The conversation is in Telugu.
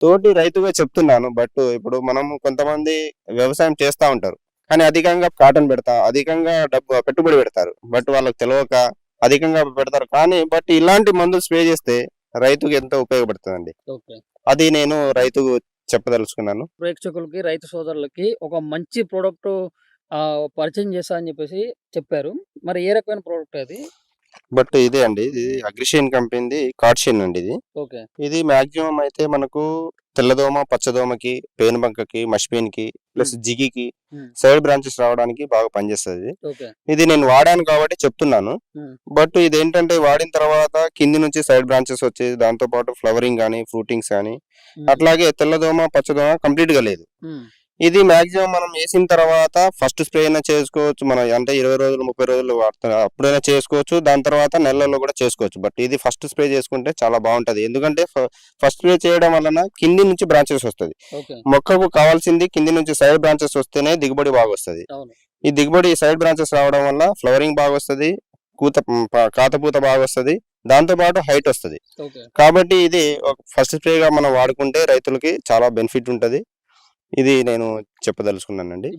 తోటి రైతుగా చెప్తున్నాను. బట్ ఇప్పుడు మనం కొంతమంది వ్యవసాయం చేస్తా ఉంటారు. కానీ అధికంగా కాటన్ అధికంగా డబ్బు పెట్టుబడి పెడతారు. బట్ వాళ్ళకి తెలవక అధికంగా పెడతారు. బట్ ఇలాంటి మందులు స్ప్రే చేస్తే రైతుకి ఎంతో ఉపయోగపడుతుందండి. ఓకే. అది నేను రైతుకు చెప్పదలుచుకున్నాను. ప్రేక్షకులకి, రైతు సోదరులకి ఒక మంచి ప్రొడక్ట్ పరిచయం చేశా అని చెప్పేసి చెప్పారు. మరి ఏ రకమైన ప్రొడక్ట్ అది? బట్ ఇదే అండి. ఇది అగ్రిషియన్ కంపెనీది కార్డ్‌షిన్ అండి ఇది. ఓకే. ఇది మాక్సిమం అయితే మనకు తెల్లదోమ, పచ్చదోమకి, పేనుబంకకి, మష్బీన్‌కి ప్లస్ హ్మ్. జిగికి హ్మ్. సైడ్ బ్రాంచెస్ రావడానికి బాగా పనిచేస్తది. ఓకే. ఇది నేను వాడాను కాబట్టి చెప్తున్నాను. హ్మ్. బట్ ఇదేంటంటే వాడిన తర్వాత కింది నుంచి సైడ్ బ్రాంచెస్ వచ్చేది. దాంతో పాటు ఫ్లవరింగ్ గాని, ఫ్రూటింగ్స్ గాని హ్మ్. అట్లాగే తెల్లదోమ, పచ్చదోమ కంప్లీట్‌గా లేదు. హ్మ్. ఇది మాక్సిమం మనం ఏసిన తర్వాత ఫస్ట్ స్ప్రే అయినా చేసుకోవచ్చు. మనం అంటే 20 రోజులు, 30 రోజులు అప్పుడైనా చేసుకోవచ్చు. దాని తర్వాత నెలల్లో కూడా చేసుకోవచ్చు. బట్ ఇది ఫస్ట్ స్ప్రే చేసుకుంటే చాలా బావుంటది. ఎందుకంటే ఫస్ట్ స్ప్రే చేయడం వలన కింది నుంచి బ్రాంచెస్ వస్తది. ఓకే. మొక్కకు కావాల్సింది కింది నుంచి సైడ్ బ్రాంచెస్ వస్తేనే దిగుబడి బాగొస్తది. అవును. ఈ దిగుబడి సైడ్ బ్రాంచెస్ రావడం వల్ల ఫ్లవరింగ్ బాగొస్తది. కాతపూత బాగొస్తది. దాంతో పాటు హైట్ వస్తది. ఓకే. కాబట్టి ఇది ఒక ఫస్ట్ స్ప్రేగా మనం వాడుకుంటే రైతులకి చాలా బెనిఫిట్ ఉంటది. ఇది నేను చెప్పదలుచుకున్నానండి.